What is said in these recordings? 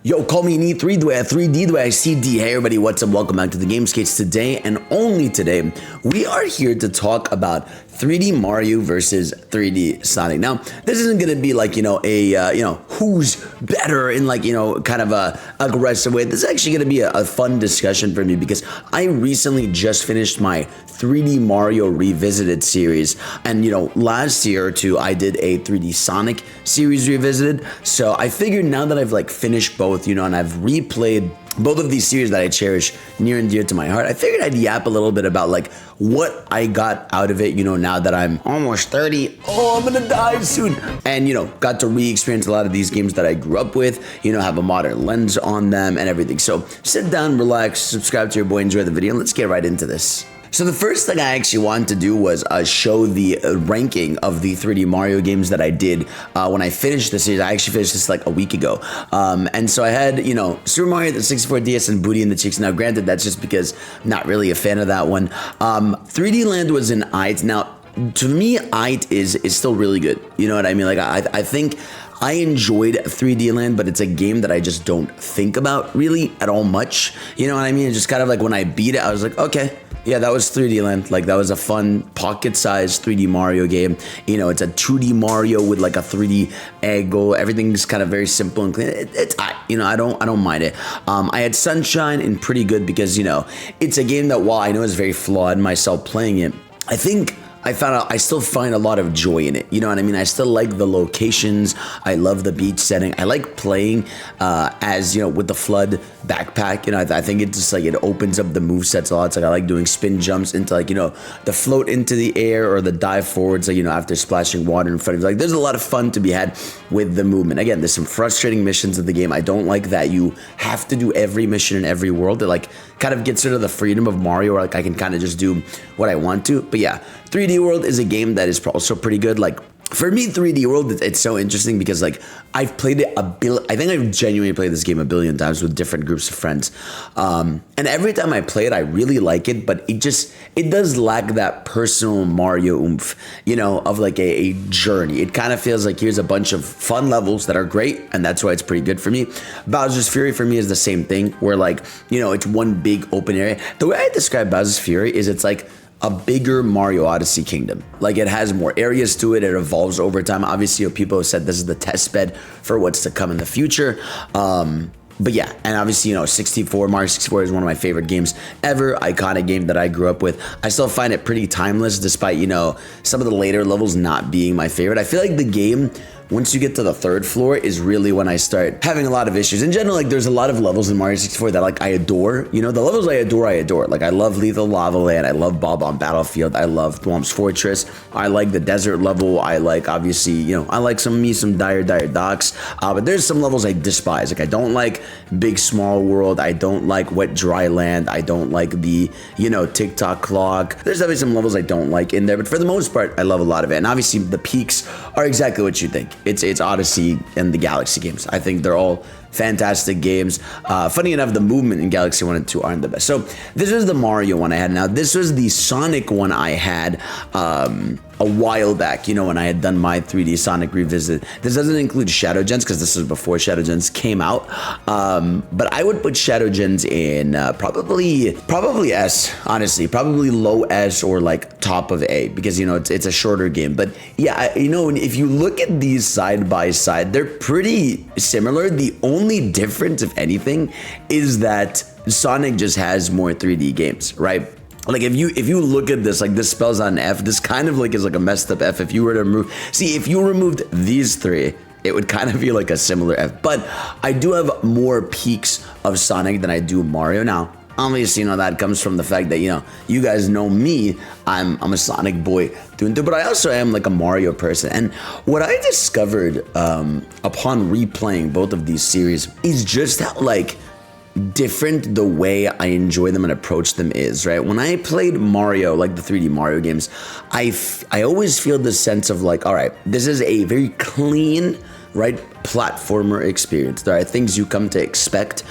Yo, call me an E3, the way I 3D, the way I see D. Hey everybody, what's up? Welcome back to the Gamescapes. Today, and only today, we are here to talk about 3D Mario versus 3D Sonic. Now, this isn't gonna be like, who's better in like, kind of a aggressive way. This is actually gonna be a fun discussion for me because I recently just finished my 3D Mario Revisited series. And, last year or two, I did a 3D Sonic series revisited. So I figured now that I've like finished both, and I've replayed both of these series that I cherish near and dear to my heart, I figured I'd yap a little bit about like what I got out of it, now that I'm almost 30. Oh, I'm gonna die soon. And, got to re-experience a lot of these games that I grew up with, have a modern lens on them and everything. So sit down, relax, subscribe to your boy, enjoy the video, and let's get right into this. So the first thing I actually wanted to do was show the ranking of the 3D Mario games that I did when I finished the series. I actually finished this like a week ago. And so I had, Super Mario, the 64 DS, and Booty and the Cheeks. Now, granted, that's just because I'm not really a fan of that one. 3D Land was an eight. Now, to me, eight is still really good. You know what I mean? Like, I think I enjoyed 3D Land, but it's a game that I just don't think about really at all much. You know what I mean? It's just kind of like when I beat it, I was like, okay. Yeah, that was 3D Land. Like, that was a fun pocket-sized 3D Mario game. It's a 2D Mario with like a 3D angle. Everything's kind of very simple and clean. I don't mind it. I had Sunshine and pretty good because, it's a game that while I know is very flawed myself playing it, I think I found out I still find a lot of joy in it. You know what I mean? I still like the locations. I love the beach setting. I like playing as, with the FLUDD backpack. I think it just like it opens up the movesets a lot. It's like I like doing spin jumps into like, the float into the air or the dive forwards, like, after splashing water in front of you. Like, there's a lot of fun to be had with the movement. Again, there's some frustrating missions of the game. I don't like that you have to do every mission in every world. It like kind of gets rid of the freedom of Mario where like I can kind of just do what I want to. But yeah, 3D World is a game that is also pretty good. Like, for me, 3D World, it's so interesting because like I've played it I think I've genuinely played this game a billion times with different groups of friends. And every time I play it, I really like it, but it does lack that personal Mario oomph, of like a journey. It kind of feels like here's a bunch of fun levels that are great, and that's why it's pretty good for me. Bowser's Fury for me is the same thing, where like, it's one big open area. The way I describe Bowser's Fury is it's like a bigger Mario Odyssey kingdom. Like, it has more areas to it. It evolves over time. Obviously, people have said this is the test bed for what's to come in the future. But yeah, and obviously, Mario 64 is one of my favorite games ever. Iconic game that I grew up with. I still find it pretty timeless despite, some of the later levels not being my favorite. I feel like the game, once you get to the third floor, is really when I start having a lot of issues. In general, like, there's a lot of levels in Mario 64 that like I adore. The levels I adore. Like, I love Lethal Lava Land. I love Bob-omb Battlefield. I love Thwomp's Fortress. I like the desert level. I like, obviously, I like some Dire Docks. But there's some levels I despise. Like, I don't like Big Small World. I don't like Wet Dry Land. I don't like the, TikTok Clock. There's definitely some levels I don't like in there. But for the most part, I love a lot of it. And obviously, the peaks are exactly what you think. It's Odyssey and the Galaxy games. I think they're all fantastic games. Funny enough, the movement in Galaxy 1 and 2 aren't the best. So this is the Mario one I had. Now, this was the Sonic one I had a while back, when I had done my 3D Sonic Revisit. This doesn't include Shadow Gens because this was before Shadow Gens came out. But I would put Shadow Gens in probably S, honestly. Probably low S or like top of A because, it's a shorter game. But yeah, if you look at these side by side, they're pretty similar. The only difference, if anything, is that Sonic just has more 3D games, right? Like, if you look at this, like, this spells out an F. This kind of like is like a messed up F. If you were to if you removed these three, it would kind of be like a similar F. But I do have more peaks of Sonic than I do Mario. Now, obviously, that comes from the fact that, you guys know me. I'm a Sonic boy through and through, but I also am like a Mario person. And what I discovered upon replaying both of these series is just how like different the way I enjoy them and approach them is, right? When I played Mario, like the 3D Mario games, I always feel this sense of like, all right, this is a very clean right, platformer experience. There are things you come to expect.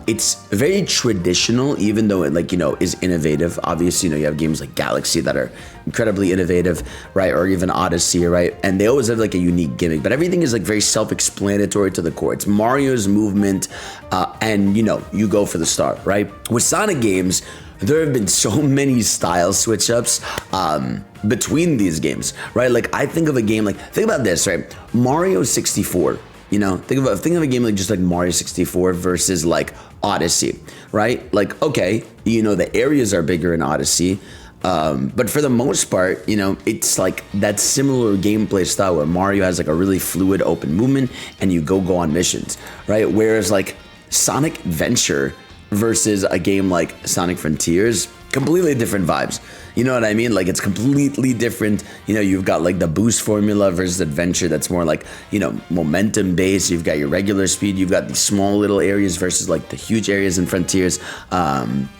It's very traditional, even though it, like, you know, is innovative. Obviously, you know, you have games like Galaxy that are incredibly innovative, right, or even Odyssey, right, and they always have like a unique gimmick, but everything is like very self-explanatory to the core. It's Mario's movement, and, you know, you go for the star, right? With Sonic games, there have been so many style switch ups between these games, right? Like, I think of a game like, think about this, right? Mario 64, you know, think of a game like just like Mario 64 versus like Odyssey, right? Like, okay, you know, the areas are bigger in Odyssey, but for the most part, you know, it's like that similar gameplay style where Mario has like a really fluid open movement and you go on missions, right? Whereas like Sonic Adventure versus a game like Sonic Frontiers, completely different vibes. You know what I mean? Like, it's completely different. You know, you've got like the boost formula versus Adventure that's more like, you know, momentum based. You've got your regular speed. You've got these small little areas versus like the huge areas in Frontiers.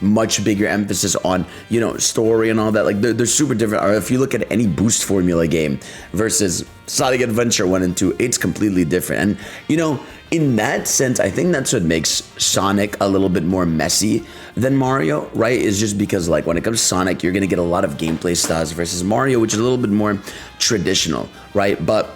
Much bigger emphasis on, you know, story and all that. Like, they're super different. Or if you look at any boost formula game versus Sonic Adventure 1 and 2, it's completely different. And, you know, in that sense, I think that's what makes Sonic a little bit more messy than Mario, right? Is just because, like, when it comes to Sonic, you're gonna get a lot of gameplay styles versus Mario, which is a little bit more traditional, right? But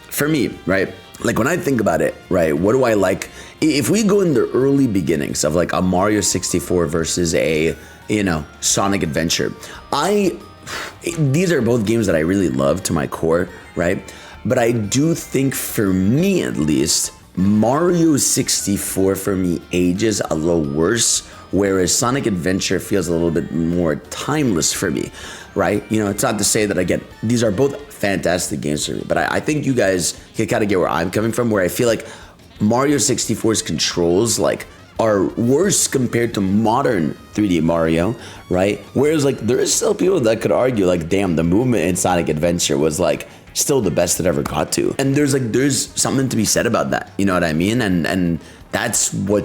for me, right, like when I think about it, right, what do I like? If we go in the early beginnings of like a Mario 64 versus a, you know, Sonic Adventure, these are both games that I really love to my core, right? But I do think, for me at least, Mario 64 for me ages a little worse, whereas Sonic Adventure feels a little bit more timeless for me, right? You know, it's not to say that, again, these are both fantastic games for me, but I think you guys can kind of get where I'm coming from, where I feel like Mario 64's controls, like, are worse compared to modern 3D Mario, right? Whereas, like, there is still people that could argue, like, damn, the movement in Sonic Adventure was, like, still the best it ever got to. And there's something to be said about that, you know what I mean? And that's what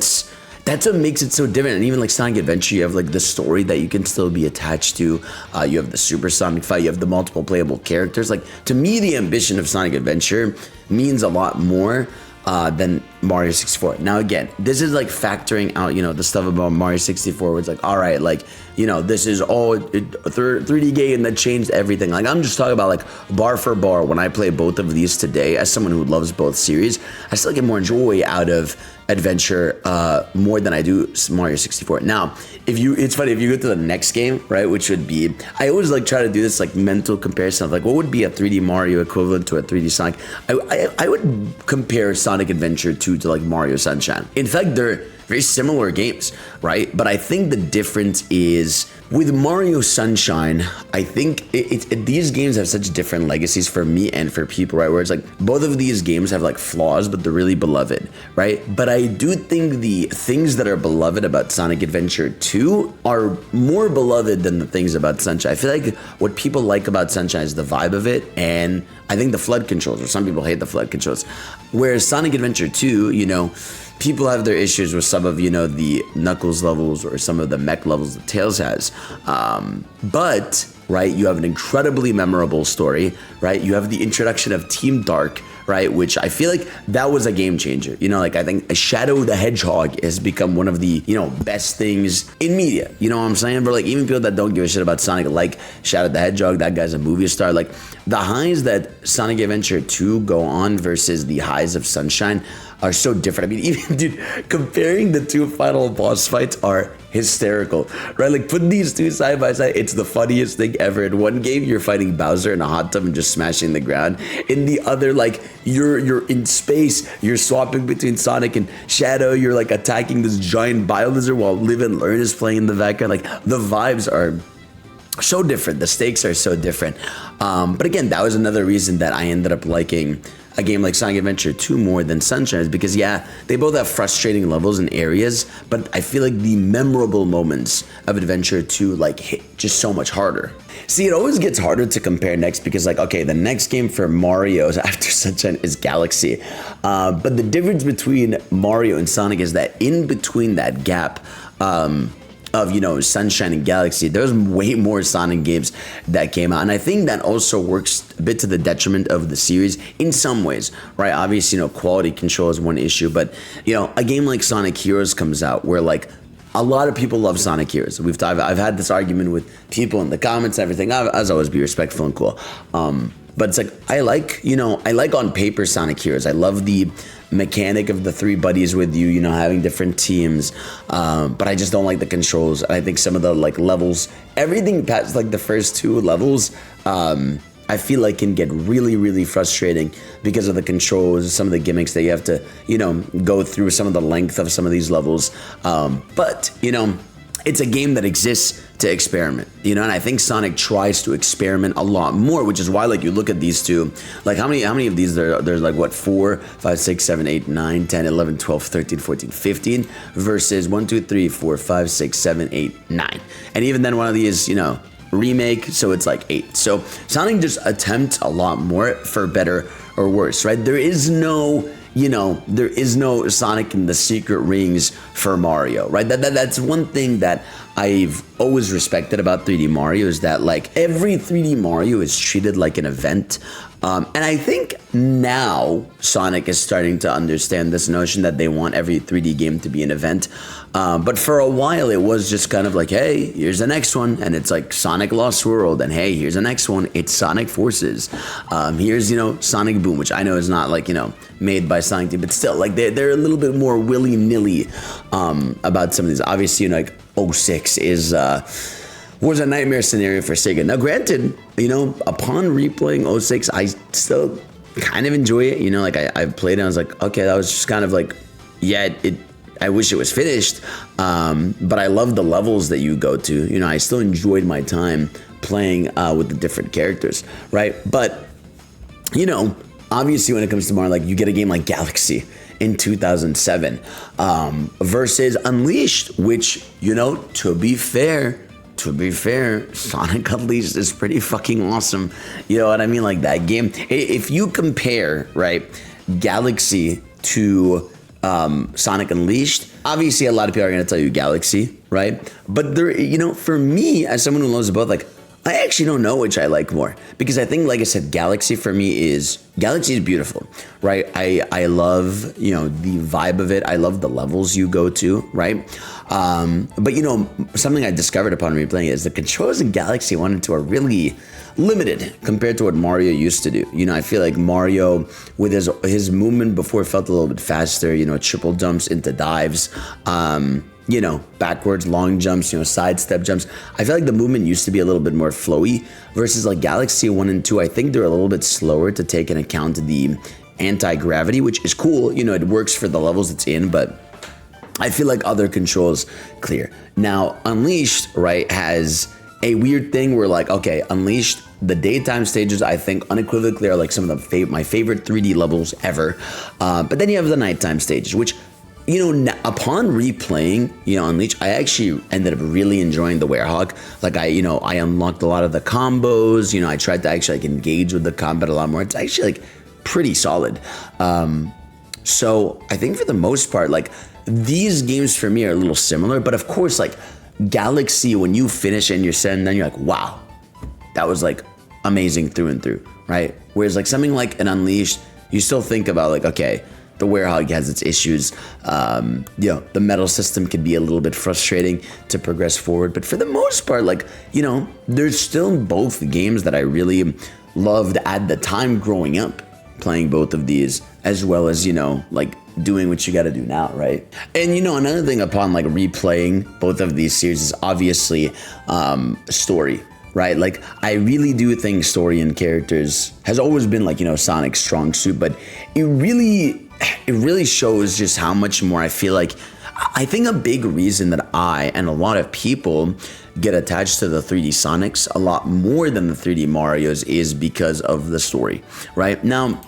makes it so different. And even like Sonic Adventure, you have like the story that you can still be attached to. You have the supersonic fight, you have the multiple playable characters. Like, to me, the ambition of Sonic Adventure means a lot more than Mario 64. Now, again, this is like factoring out, you know, the stuff about Mario 64 where it's like, all right, like, you know, this is all a 3D game that changed everything. Like, I'm just talking about like bar for bar. When I play both of these today, as someone who loves both series, I still get more joy out of Adventure more than I do Mario 64. Now, it's funny, if you go to the next game, right, which would be, I always like try to do this like mental comparison of like, what would be a 3D Mario equivalent to a 3D Sonic? I would compare Sonic Adventure 2 to like Mario Sunshine. In fact, they're very similar games, right? But I think the difference is with Mario Sunshine, I think these games have such different legacies for me and for people, right? Where it's like both of these games have like flaws, but they're really beloved, right? But I do think the things that are beloved about Sonic Adventure 2 are more beloved than the things about Sunshine. I feel like what people like about Sunshine is the vibe of it, and I think the flood controls, or some people hate the flood controls. Whereas Sonic Adventure 2, you know, people have their issues with some of, you know, the Knuckles levels or some of the mech levels that Tails has. But, right, you have an incredibly memorable story, right? You have the introduction of Team Dark, right? Which I feel like that was a game changer. You know, like, I think Shadow the Hedgehog has become one of the, you know, best things in media. You know what I'm saying? But like, even people that don't give a shit about Sonic, like Shadow the Hedgehog, that guy's a movie star. Like, the highs that Sonic Adventure 2 go on versus the highs of Sunshine are so different. I mean, even, dude, comparing the two final boss fights are hysterical, right? Like, put these two side by side, it's the funniest thing ever. In one game, you're fighting Bowser in a hot tub and just smashing the ground. In the other, like, you're in space, you're swapping between Sonic and Shadow, you're like attacking this giant Bile-Lizard while Live and Learn is playing in the background. Like, the vibes are so different, the stakes are so different. But again, that was another reason that I ended up liking a game like Sonic Adventure 2 more than Sunshine, is because, yeah, they both have frustrating levels and areas, but I feel like the memorable moments of Adventure 2 like hit just so much harder. See, it always gets harder to compare next because, like, okay, the next game for Mario after Sunshine is Galaxy. But the difference between Mario and Sonic is that in between that gap, of, you know, Sunshine and Galaxy, there's way more Sonic games that came out. And I think that also works a bit to the detriment of the series in some ways, right? Obviously, you know, quality control is one issue, but, you know, a game like Sonic Heroes comes out where, like, a lot of people love Sonic Heroes. I've had this argument with people in the comments and everything. As always, be respectful and cool. But it's like, I like on paper Sonic Heroes. I love the mechanic of the 3 buddies with you, you know, having different teams. But I just don't like the controls. I think some of the, like, levels, everything past, like, the first 2 levels, I feel like can get really, really frustrating because of the controls, some of the gimmicks that you have to, you know, go through, some of the length of some of these levels. But, you know, it's a game that exists to experiment, you know, and I think Sonic tries to experiment a lot more, which is why, like, you look at these two, like, how many of these there's like, what, 4, 5, 6, 7, 8, 9, 10, 11, 12, 13, 14, 15 versus 1, 2, 3, 4, 5, 6, 7, 8, 9. And even then one of these, you know, remake, so it's like 8. So Sonic just attempts a lot more, for better or worse, right? There is no, you know, there is no Sonic and the Secret Rings for Mario, right? That's one thing that I've always respected about 3D Mario, is that, like, every 3D Mario is treated like an event. And I think now Sonic is starting to understand this notion that they want every 3D game to be an event. But for a while, it was just kind of like, hey, here's the next one. And it's like Sonic Lost World. And hey, here's the next one. It's Sonic Forces. Here's, you know, Sonic Boom, which I know is not, like, you know, made by Sonic Team, but still, like, they're a little bit more willy-nilly about some of these. Obviously, you know, like, 06 was a nightmare scenario for Sega. Now, granted, you know, upon replaying 06, I still kind of enjoy it. You know, like, I played it, and I was like, okay, that was just kind of like, yeah, I wish it was finished. But I love the levels that you go to. You know, I still enjoyed my time playing with the different characters, right? But, you know, obviously when it comes to Mario, like, you get a game like Galaxy in 2007 versus Unleashed, which, you know, to be fair, Sonic Unleashed is pretty fucking awesome. You know what I mean? Like, that game, if you compare, right, Galaxy to Sonic Unleashed, obviously a lot of people are going to tell you Galaxy, right? But there, you know, for me, as someone who loves both, like, I actually don't know which I like more, because I think, like I said, Galaxy is beautiful, right? I love, you know, the vibe of it. I love the levels you go to, right? But, you know, something I discovered upon replaying is the controls in Galaxy 1 and 2 are really limited compared to what Mario used to do. You know, I feel like Mario, with his movement before, felt a little bit faster, you know, triple jumps into dives, you know, backwards, long jumps, you know, sidestep jumps. I feel like the movement used to be a little bit more flowy versus, like, Galaxy 1 and 2. I think they're a little bit slower to take into account the anti-gravity, which is cool. You know, it works for the levels it's in, but I feel like other controls clear. Now, Unleashed, right, has a weird thing where, like, okay, Unleashed, the daytime stages, I think unequivocally are like some of my favorite 3D levels ever. But then you have the nighttime stages, which, you know, upon replaying, you know, Unleashed, I actually ended up really enjoying the Werehog. Like, I unlocked a lot of the combos. You know, I tried to actually, like, engage with the combat a lot more. It's actually, like, pretty solid. So I think for the most part, like, these games for me are a little similar, but of course, like, Galaxy, when you finish and you're set, and then you're like, wow, that was, like, amazing through and through, right? Whereas, like, something like an Unleashed, you still think about, like, okay, the Werehog has its issues. You know, the metal system can be a little bit frustrating to progress forward. But for the most part, like, you know, there's still both games that I really loved at the time growing up, playing both of these, as well as, you know, like, doing what you got to do now, right? And, you know, another thing upon, like, replaying both of these series is obviously story, right? Like, I really do think story and characters has always been, like, you know, Sonic's strong suit, but it really shows just how much more I feel like. I think a big reason that I and a lot of people get attached to the 3D Sonics a lot more than the 3D Marios is because of the story, right? Now,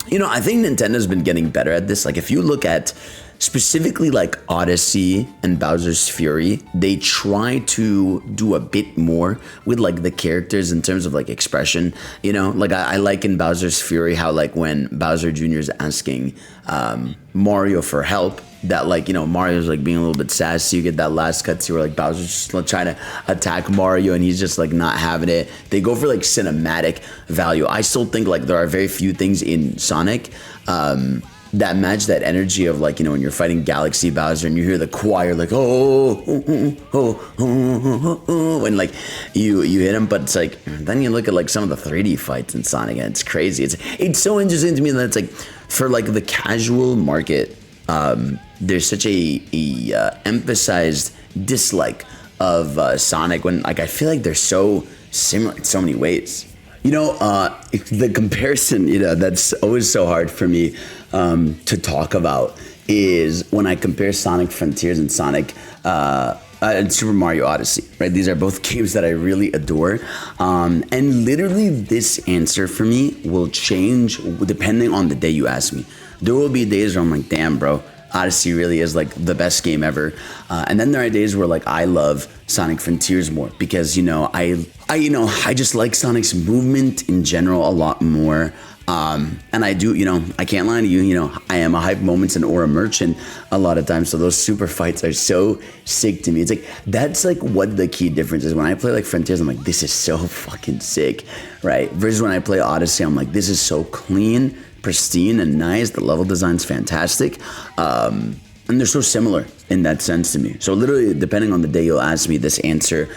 you know, I think Nintendo's been getting better at this. Like, if you look at specifically, like, Odyssey and Bowser's Fury, they try to do a bit more with, like, the characters in terms of, like, expression. You know, like, I like in Bowser's Fury how, like, when Bowser Jr. is asking Mario for help, that like, you know, Mario's like being a little bit sassy. You get that last cutscene where like Bowser's just like, trying to attack Mario and he's just like not having it. They go for like cinematic value. I still think like there are very few things in Sonic that match that energy of like, you know, when you're fighting Galaxy Bowser and you hear the choir like when like you hit him, but it's like then you look at like some of the 3D fights in Sonic and it's crazy. It's so interesting to me that it's like for like the casual market, there's such a emphasized dislike of Sonic when like I feel like they're so similar in so many ways. You know, the comparison, you know, that's always so hard for me to talk about is when I compare Sonic Frontiers and Sonic and Super Mario Odyssey, right? These are both games that I really adore. And literally this answer for me will change depending on the day you ask me. There will be days where I'm like, damn, bro, Odyssey really is like the best game ever. And then there are days where like I love Sonic Frontiers more because, you know, I just like Sonic's movement in general a lot more. And I do, you know, I can't lie to you, you know, I am a hype moments and Aura merchant a lot of times. So those super fights are so sick to me. It's like, that's like what the key difference is. When I play like Frontiers, I'm like, this is so fucking sick, right? Versus when I play Odyssey, I'm like, this is so clean, pristine and nice. The level design's fantastic. And they're so similar in that sense to me. So literally, depending on the day you'll ask me, this answer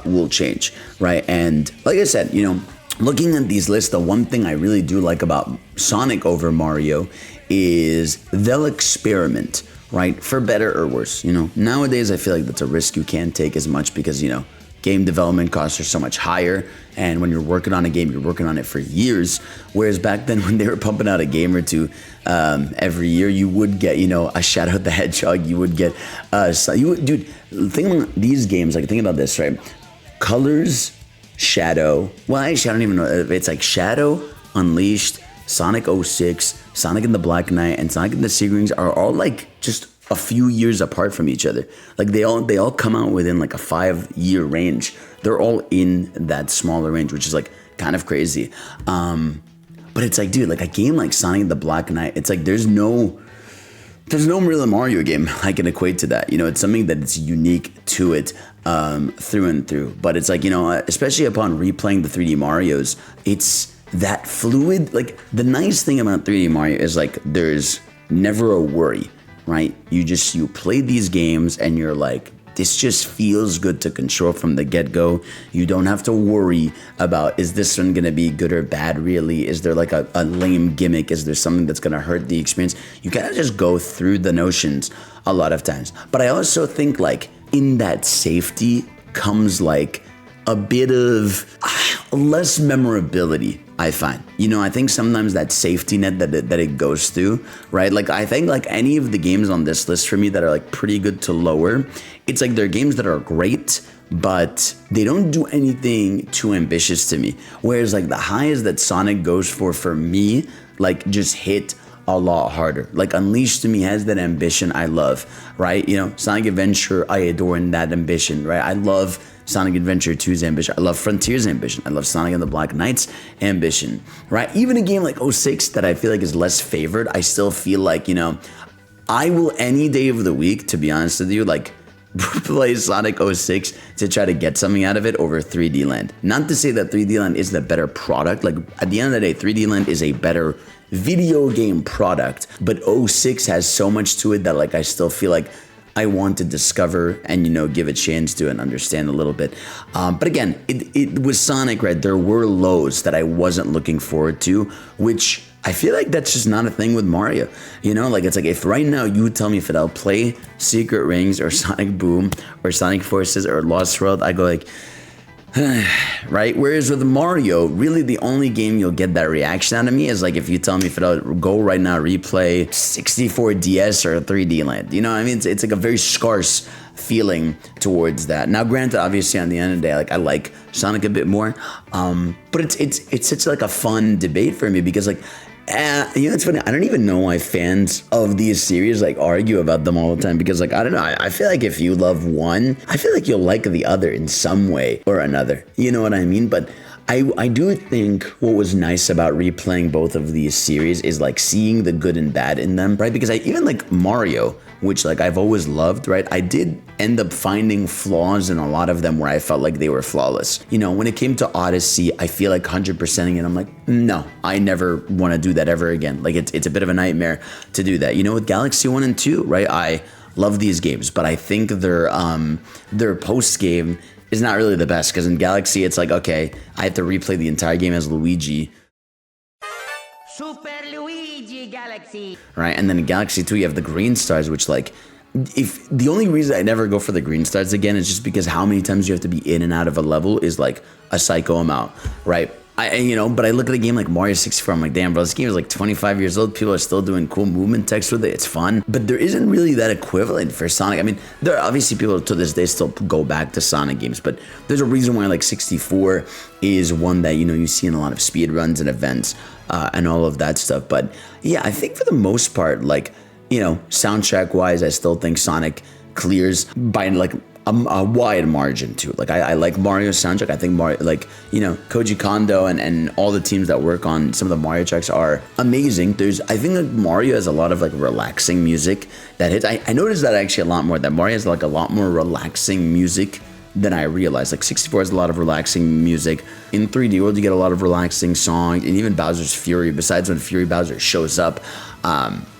will change, right? And like I said, you know, looking at these lists, the one thing I really do like about Sonic over Mario is they'll experiment, right? For better or worse, you know. Nowadays, I feel like that's a risk you can't take as much because, you know, game development costs are so much higher. And when you're working on a game, you're working on it for years. Whereas back then, when they were pumping out a game or two every year, you would get, you know, a Shadow the Hedgehog. You would get, dude, think about these games. Like, think about this, right? Colors, Shadow. Well, actually, I don't even know. It's like Shadow, Unleashed, Sonic 06, Sonic and the Black Knight, and Sonic and the Sea Rings are all like just a few years apart from each other. Like they all come out within like a 5-year range. They're all in that smaller range, which is like kind of crazy. But it's like, dude, like a game like Sonic and the Black Knight, it's like there's no real Mario game I can equate to that. You know, it's something that's unique to it through and through. But it's like, you know, especially upon replaying the 3D Marios, it's that fluid. Like the nice thing about 3D Mario is like there's never a worry, right? You play these games and you're like, this just feels good to control from the get-go. You don't have to worry about, is this one gonna be good or bad really? Is there like a lame gimmick? Is there something that's gonna hurt the experience? You kind of just go through the notions a lot of times. But I also think like in that safety comes like a bit of less memorability, I find. You know, I think sometimes that safety net that it goes through, right? Like I think like any of the games on this list for me that are like pretty good to lower, it's like they're games that are great, but they don't do anything too ambitious to me. Whereas like the highest that Sonic goes for me, like just hit a lot harder. Like Unleashed to me has that ambition I love, right? You know, Sonic Adventure, I adore in that ambition, right? I love Sonic Adventure 2's ambition. I love Frontiers' ambition. I love Sonic and the Black Knight's ambition, right? Even a game like 06 that I feel like is less favored, I still feel like, you know, I will any day of the week, to be honest with you, like play Sonic 06 to try to get something out of it over 3D Land. Not to say that 3D Land is the better product. Like at the end of the day, 3D Land is a better video game product, but 06 has so much to it that like I still feel like I want to discover and, you know, give a chance to and understand a little bit. But again, it was Sonic, right? There were lows that I wasn't looking forward to, which I feel like that's just not a thing with Mario. You know, like it's like if right now you would tell me if I'll play Secret Rings or Sonic Boom or Sonic Forces or Lost World, I go like, right? Whereas with Mario, really the only game you'll get that reaction out of me is like if you tell me if I'll go right now replay 64 DS or 3D Land. You know what I mean? It's like a very scarce feeling towards that. Now granted, obviously on the end of the day, like I like Sonic a bit more, but it's such like a fun debate for me because like, you know, it's funny. I don't even know why fans of these series like argue about them all the time because like, I don't know. I feel like if you love one, I feel like you'll like the other in some way or another. You know what I mean? But I do think what was nice about replaying both of these series is like seeing the good and bad in them, right? Because even like Mario, which like I've always loved, right? I did end up finding flaws in a lot of them where I felt like they were flawless. You know, when it came to Odyssey, I feel like 100%ing it, I'm like, no, I never want to do that ever again. Like it's a bit of a nightmare to do that. You know, with Galaxy 1 and 2, right? I love these games, but I think their post game is not really the best, because in Galaxy it's like, okay, I have to replay the entire game as Luigi. Super Luigi Galaxy. Right, and then in Galaxy 2 you have the green stars, which like, if the only reason I never go for the green stars again is just because how many times you have to be in and out of a level is like a psycho amount, right? But I look at a game like Mario 64, I'm like, damn, bro, this game is like 25 years old. People are still doing cool movement text with it. It's fun. But there isn't really that equivalent for Sonic. I mean, there are obviously people to this day still go back to Sonic games, but there's a reason why like 64 is one that, you know, you see in a lot of speed runs and events and all of that stuff. But yeah, I think for the most part, like, you know, soundtrack wise, I still think Sonic clears by like a wide margin too. Like I like Mario's soundtrack. I think Mario, like, you know, Koji Kondo and all the teams that work on some of the Mario tracks are amazing. I think like Mario has a lot of like relaxing music that hits. I noticed that actually a lot more, that Mario has like a lot more relaxing music than I realized. Like 64 has a lot of relaxing music. In 3D World, you get a lot of relaxing songs, and even Bowser's Fury, besides when Fury Bowser shows up,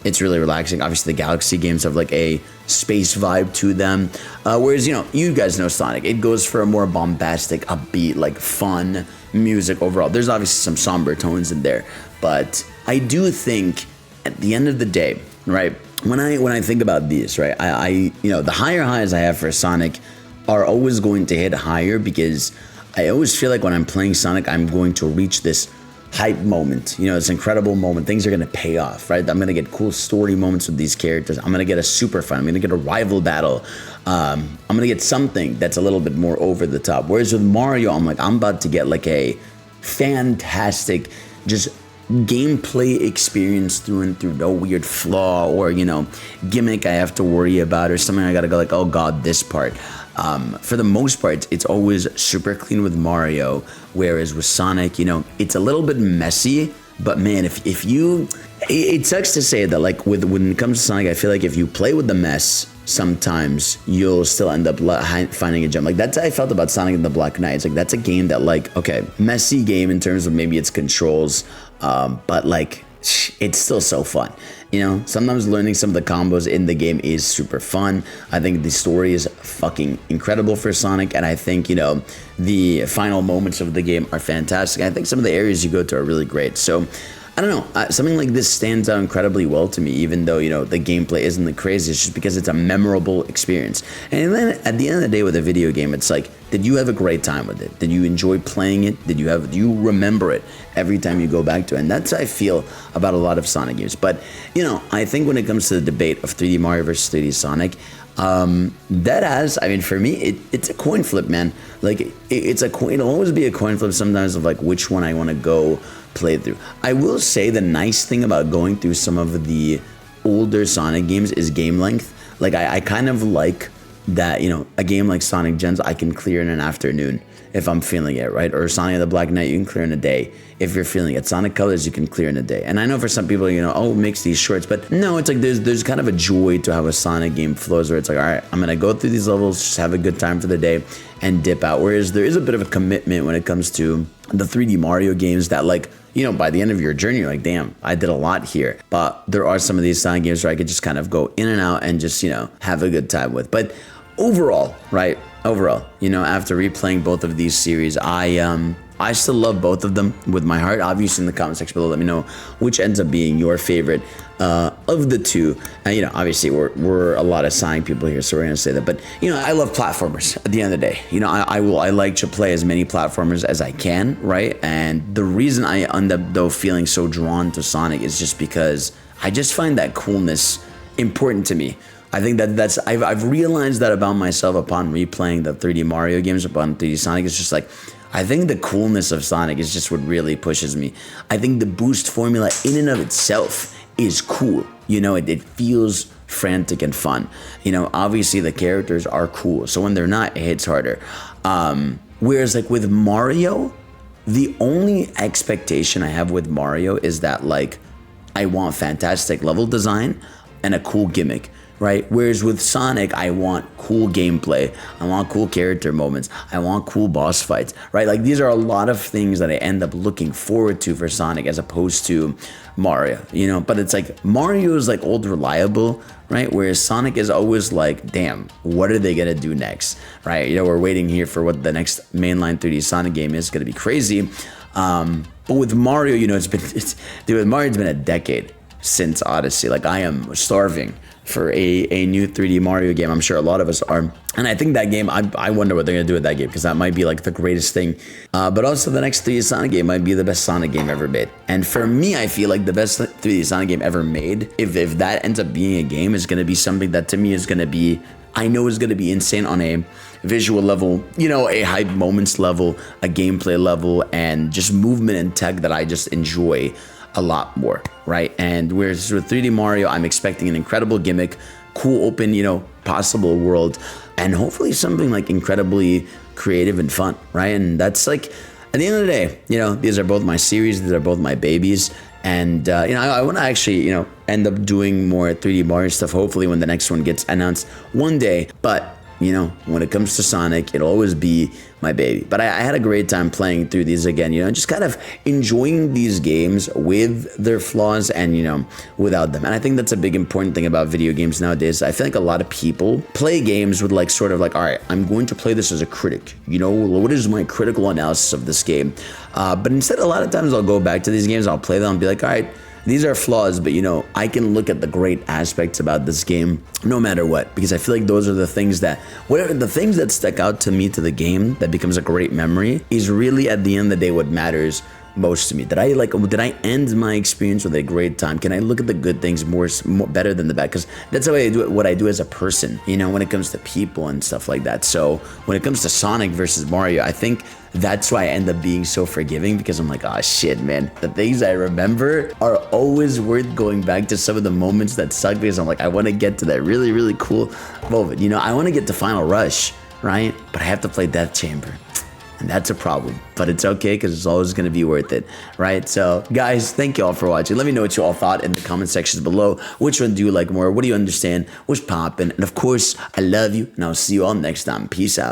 it's really relaxing. Obviously, the Galaxy games have like a space vibe to them. Whereas, you know, you guys know Sonic. It goes for a more bombastic, upbeat, like fun music overall. There's obviously some somber tones in there, but I do think at the end of the day, right, when I think about these, right, I you know, the higher highs I have for Sonic are always going to hit higher, because I always feel like when I'm playing Sonic, I'm going to reach this hype moment, you know, this incredible moment. Things are going to pay off, right? I'm going to get cool story moments with these characters. I'm going to get a super fight. I'm going to get a rival battle. I'm going to get something that's a little bit more over the top. Whereas with Mario, I'm like, I'm about to get like a fantastic, just gameplay experience through and through. No weird flaw or, you know, gimmick I have to worry about, or something I got to go like, oh God, this part. For the most part, it's always super clean with Mario, whereas with Sonic, you know, it's a little bit messy. But man, if you, it sucks to say that, like when it comes to Sonic, I feel like if you play with the mess, sometimes you'll still end up finding a gem. Like that's how I felt about Sonic and the Black Knight. It's like that's a game that, like, okay, messy game in terms of maybe its controls, but like it's still so fun. You know, sometimes learning some of the combos in the game is super fun. I think the story is fucking incredible for Sonic, and I think, you know, the final moments of the game are fantastic. I think some of the areas you go to are really great. So I don't know, something like this stands out incredibly well to me, even though, you know, the gameplay isn't the craziest, just because it's a memorable experience. And then at the end of the day with a video game, it's like, did you have a great time with it? Did you enjoy playing it? Do you remember it every time you go back to it? And that's how I feel about a lot of Sonic games. But, you know, I think when it comes to the debate of 3D Mario versus 3D Sonic, I mean, for me, it's a coin flip, man. Like, it's a coin, it'll always be a coin flip sometimes of like which one I want to go play through. I will say the nice thing about going through some of the older Sonic games is game length. Like, I kind of like that, you know, a game like Sonic Gens I can clear in an afternoon if I'm feeling it, right? Or Sonic the Black Knight you can clear in a day if you're feeling it. Sonic Colors you can clear in a day. And I know for some people, you know, oh, it makes these shorts, but no, it's like there's kind of a joy to how a Sonic game flows, where it's like, all right, I'm gonna go through these levels, just have a good time for the day and dip out. Whereas there is a bit of a commitment when it comes to the 3D Mario games that, like, you know, by the end of your journey, you're like, damn, I did a lot here. But there are some of these Sonic games where I could just kind of go in and out and just, you know, have a good time with. But overall, right? Overall, you know, after replaying both of these series, I still love both of them with my heart. Obviously, in the comment section below, let me know which ends up being your favorite of the two. You know, obviously, we're a lot of Sonic people here, so we're gonna say that. But you know, I love platformers. At the end of the day, you know, I like to play as many platformers as I can, right? And the reason I end up though feeling so drawn to Sonic is just because I just find that coolness important to me. I think that's I've realized that about myself upon replaying the 3D Mario games, upon 3D Sonic. It's just like, I think the coolness of Sonic is just what really pushes me. I think the boost formula in and of itself is cool. You know, it feels frantic and fun. You know, obviously the characters are cool, so when they're not, it hits harder. Whereas like with Mario, the only expectation I have with Mario is that, like, I want fantastic level design and a cool gimmick. right? Whereas with Sonic, I want cool gameplay. I want cool character moments. I want cool boss fights, right? Like these are a lot of things that I end up looking forward to for Sonic as opposed to Mario, you know? But it's like Mario is like old reliable, right? Whereas Sonic is always like, damn, what are they gonna do next, right? You know, we're waiting here for what the next mainline 3D Sonic game is. Gonna be crazy. But with Mario, you know, with Mario, it's been a decade since Odyssey. Like I am starving for a new 3D Mario game. I'm sure a lot of us are. And I think that game, I wonder what they're going to do with that game, because that might be like the greatest thing. But also the next 3D Sonic game might be the best Sonic game ever made. And for me, I feel like the best 3D Sonic game ever made, if that ends up being a game, is going to be something that to me is going to be, I know is going to be insane on a visual level, you know, a hype moments level, a gameplay level, and just movement and tech that I just enjoy a lot more, right? And whereas with 3D Mario, I'm expecting an incredible gimmick, cool open, you know, possible world, and hopefully something like incredibly creative and fun, right? And that's like, at the end of the day, you know, these are both my series, these are both my babies, and you know, I want to actually, you know, end up doing more 3D Mario stuff, hopefully when the next one gets announced one day. But you know, when it comes to Sonic, it'll always be my baby. But I had a great time playing through these again, you know, just kind of enjoying these games with their flaws and, you know, without them. And I think that's a big important thing about video games nowadays. I feel like a lot of people play games with like sort of like, all right, I'm going to play this as a critic. You know, what is my critical analysis of this game? But instead, a lot of times I'll go back to these games, I'll play them and be like, all right, these are flaws, but you know, I can look at the great aspects about this game no matter what, because I feel like those are the things that, whatever the things that stick out to me to the game that becomes a great memory is really at the end of the day what matters most to me. Did I end my experience with a great time? Can I look at the good things more better than the bad? Because that's the way I do it, what I do as a person, you know, when it comes to people and stuff like that. So when it comes to Sonic versus Mario, I think that's why I end up being so forgiving, because I'm like, oh shit, man, the things I remember are always worth going back to. Some of the moments that suck, because I'm like, I want to get to that really, really cool moment. You know, I want to get to Final Rush, right? But I have to play Death Chamber. And that's a problem, but it's okay because it's always going to be worth it, right? So guys, thank you all for watching. Let me know what you all thought in the comment sections below. Which one do you like more? What do you understand? What's poppin'? And of course, I love you, and I'll see you all next time. Peace out.